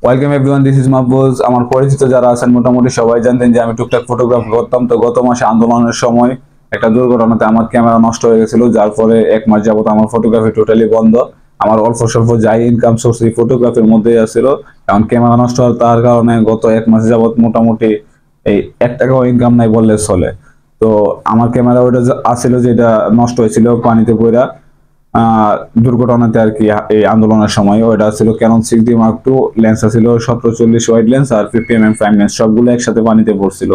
Welcome everyone, this is Mahfuz. আমার পরিচিত যারা আছেন মোটামুটি সবাই জানতেন যে আমি টুকটাক ফটোগ্রাফি করতাম। তো গত মাসে আন্দোলনের সময় একটা দুর্ঘটনাতে আমার ক্যামেরা নষ্ট হয়ে গেছিল, যার ফলে 1 মাস যাবত আমার ফটোগ্রাফি টোটালি বন্ধ। আমার অল্প স্বল্প যাই ইনকাম সোর্স এই ফটোগ্রাফির মধ্যেই আসছিল। কারণ ক্যামেরা নষ্ট হওয়ার তার কারণে গত 1 মাস যাবত মোটামুটি এই 1 টাকাও ইনকাম নাই বললে চলে। তো আমার ক্যামেরা ওইটা আসছিল যেটা নষ্ট হয়েছিল পানিতে পড়া দুর্ঘটনাতে আর কি। এই আন্দোলনের সময় ওইটা ছিল Canon 6D Mark II, lens ছিল 1740 ওয়াইড লেন্স আর 50mm প্রাইম লেন্স, সবগুলো একসাথে পানিতে পড়ছিল।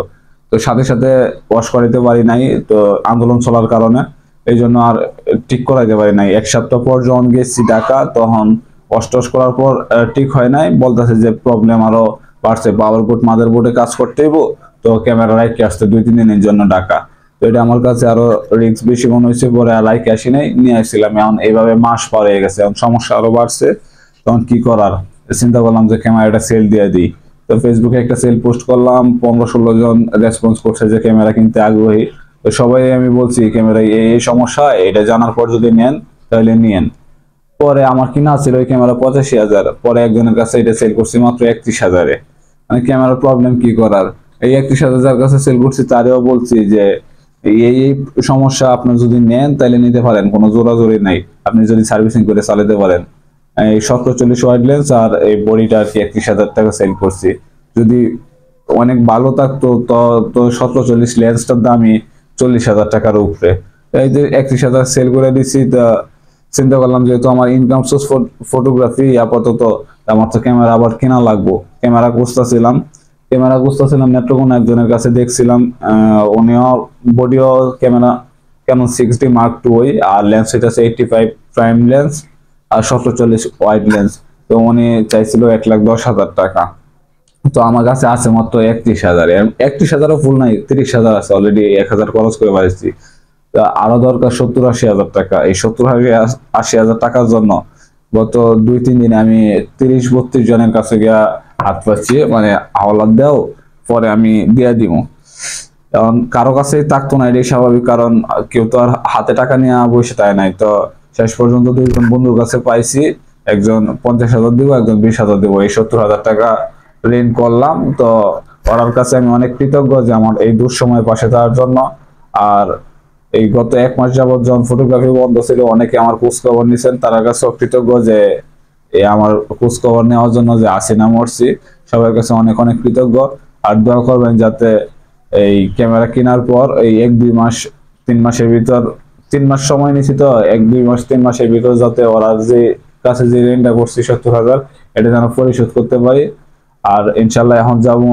তো সাথে সাথে ওয়াশ করাইতে পারি নাই, তো আন্দোলন চলার কারণে এই জন্য আর ঠিক করাইতে পারি নাই। 1 সপ্তাহ পর যখন গেছি ঢাকা, তখন ওয়াশ টস করার পর ঠিক হয় নাই, বলতেছে যে প্রবলেম আরো বাড়ছে, পাওয়ার বোর্ড মাদার বোর্ডে কাজ করতে হইব, তো ক্যামেরা রাইখে আসতে 2-3 দিনের জন্য ঢাকা। তো এটা আমার কাছে আরো রিস্ক বেশি মনে হয়েছে, পরে রাইখে আসি নাই, নিয়ে আসছিলাম। এখন এইভাবে মাস পার হয়ে গেছে, এখন সমস্যা আরো বাড়ছে। তখন কি করার চিন্তা করলাম যে ক্যামেরাটা সেল দিয়ে দিই। তো ফেসবুকে একটা সেল পোস্ট করলাম, 15-16 জন রেসপন্স করছে যে ক্যামেরা কিনতে আগ্রহী। তো সবাই আমি বলছি ক্যামেরা এই সমস্যা, এটা জানার পর যদি নেন তাহলে নিয়েন। পরে আমার কিনা ছিল ওই ক্যামেরা 85,000, পরে একজনের কাছে এটা সেল করছি মাত্র 31,000-এ। মানে ক্যামেরার প্রবলেম কি করার, এই 31,000 কাছে সেল করছি, তারেও বলছি যে এই এই সমস্যা, আপনি যদি নেন তাহলে নিতে পারেন, কোনো জোরাজোরি নাই, আপনি যদি সার্ভিসিং করে চালাতে পারেন। এই 1740 ওয়াইড লেন্স আর এই বডিটা আর কি 31,000 টাকা সেল করছি। যদি অনেক ভালো থাকতো তো 1740 লেন্সটার দামই 40,000 টাকার উপরে। এই যে 31,000 সেল করে দিচ্ছি। তা চিন্তা করলাম যেহেতু আমার ইনকাম সোর্স ফটোগ্রাফি, আপাতত আমার তো ক্যামেরা আবার কেনা লাগবো। ক্যামেরা খুঁজতেছিলাম নেত্রকোনা একজনের কাছে দেখছিলাম, উনিও বডিও camera Canon 6D Mark II, আর লেন্স এটা 85 প্রাইম লেন্স আর 1740 ওয়াইড লেন্স। তো উনি চাইছিল 1,10,000 টাকা। তো আমার কাছে আছে মাত্র 31,000, 31,000ও ফুল নাই, 30,000 আছে, অলরেডি 1,000 খরচ করে পারছি। আরো দরকার 70-80,000 টাকা। এই 70-80,000 টাকার জন্য গত 2-3 দিনে আমি 30-32 জনের কাছে গিয়া হাত পাচ্ছি, মানে হাওলাত দেও, পরে আমি দিয়া দিব। কারণ কারো কাছেই থাকতো না, এটাই স্বাভাবিক, কারণ কেউ তো আর হাতে টাকা নিয়ে বসে তাই নাই। তো শেষ পর্যন্ত 2জন বন্ধুর কাছে পাইছি, একজন 50,000 দিব, একজন 20,000 দিব, এই 70,000 টাকা ঋণ করলাম। তো ওনার কাছে আমি অনেক কৃতজ্ঞ যে আমার এই দুঃসময় পাশে থাকার জন্য। আর এই গত 1 মাস যাবত যখন ফটোগ্রাফি বন্ধ ছিল, অনেকে আমার খোঁজ খবর নিয়েছেন, তার কাছে কৃতজ্ঞ যে আমার খোঁজ খবর নেওয়ার জন্য, যে আসি না মরছি, সবার কাছে অনেক অনেক কৃতজ্ঞ। আর দোয়া করবেন যাতে এই ক্যামেরা কেনার পর এই 1-2 মাস 3 মাসের ভিতর, 3 মাস সময় নিছি, তো 1-2 মাস 3 মাসের ভিতর যাতে ওরা যে কাছে যে ঋণটা করছি 70,000, এটা যেন পরিশোধ করতে পারি। আর ইনশাল্লাহ এখন যাবো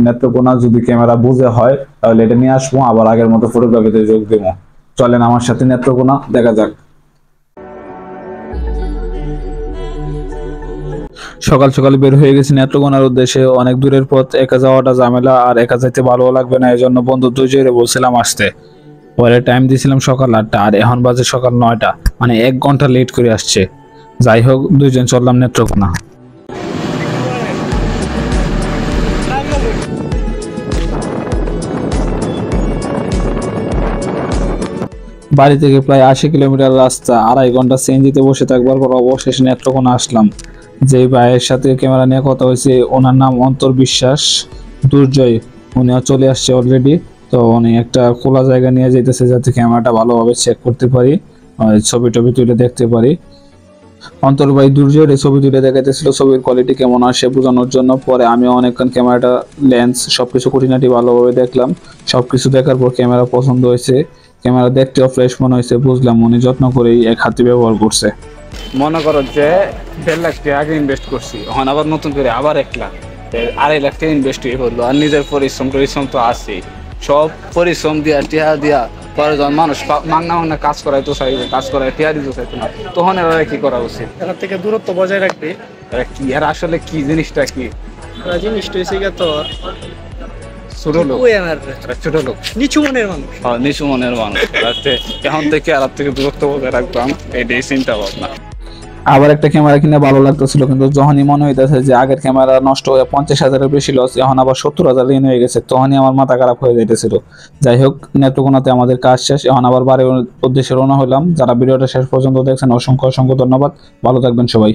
নেত্রকোনা, যদি ক্যামেরা বুঝে হয় তাহলে এটা নিয়ে আসবো, আবার আগের মতো ফটোগ্রাফিতে যোগ দেবো। চলেন আমার সাথে নেত্রকোনা, দেখা যাক। সকাল সকাল বের হয়ে গেছি নেত্রকোনার উদ্দেশ্যে। অনেক দূরের পথ, একা যাওয়াটা ঝামেলা, আর একা যাইতে ভালো লাগবে না, এই জন্য বন্ধু দুজনে বলছিলাম আসতে। পরে টাইম দিয়েছিলাম সকাল 8টা, আর এখন বাজে সকাল 9টা, মানে 1 ঘন্টা লেট করে আসছে। যাই হোক, দুইজন চললাম নেত্রকোনা। বাড়ি থেকে প্রায় 80 কিলোমিটার রাস্তা, 2.5 ঘন্টা সিএনজিতে বসে থাকবার পর অবশেষে নেত্রকোনা আসলাম। যে ভাইয়ের সাথে ক্যামেরা নিয়ে কথা হয়েছে, ওনার নাম অন্তর বিশ্বাস, দুর্জয়, উনিও চলে আসছে অলরেডি। তো উনি একটা খোলা জায়গা নিয়ে যাইতেছে, যাতে ক্যামেরাটা ভালোভাবে চেক করতে পারি, ছবি টবি তুলে দেখতে পারি। অন্তর ভাই দুর্জয়ের ছবি তুলে দেখাইতেছিল ছবির কোয়ালিটি কেমন আসে বোঝানোর জন্য। পরে আমি অনেকক্ষণ ক্যামেরাটা, লেন্স, সবকিছু খুঁটিনাটি ভালোভাবে দেখলাম। সবকিছু দেখার পর ক্যামেরা পছন্দ হয়েছে, ক্যামেরা দেখতেও ফ্রেশ মনে হয়েছে, বুঝলাম উনি যত্ন করেই এক হাতে ব্যবহার করছে। মনে করো যে 1.5 লাখ টাকা আগে ইনভেস্ট করছি, এখন আবার নতুন করে আবার 1 লাখ, 2.5 লাখ টাকা ইনভেস্ট হয়ে পড়লো। আর নিজের পরিশ্রম তো আছে, সব পরিশ্রম দিয়া টিয়া দিয়া পরে যখন মানুষ মাংনা কাজ করায় তো চাইবে, কাজ করায় টিয়া দিতে চাইতো না, তখন এরা কি করা উচিত? এর থেকে দূরত্ব বজায় রাখবে। এরা কি, এরা আসলে কি জিনিসটা কি? জিনিসটা হয়েছে তো ছোট লোক, ছোট লোক, নিচু মনের মানুষ। নিচু মনের মানুষ। এখন থেকে আর থেকে দূরত্ব বজায় রাখতাম, এটাই চিন্তা ভাবনা। আবার একটা ক্যামেরা কিনে ভালো লাগতেছিল, কিন্তু যখনই মনে হইতেছে যে আগের ক্যামেরা নষ্ট হয়ে 50,000-এর বেশি লস, এখন আবার 70,000 ঋণ হয়ে গেছে, তখনই আমার মাথা খারাপ হয়ে যাইতেছিল। যাই হোক, নেত্রকোনাতে আমাদের কাজ শেষ, এখন আবার বাড়ির উদ্দেশ্যে রওনা হলাম। যারা ভিডিওটা শেষ পর্যন্ত দেখছেন অসংখ্য অসংখ্য ধন্যবাদ। ভালো থাকবেন সবাই।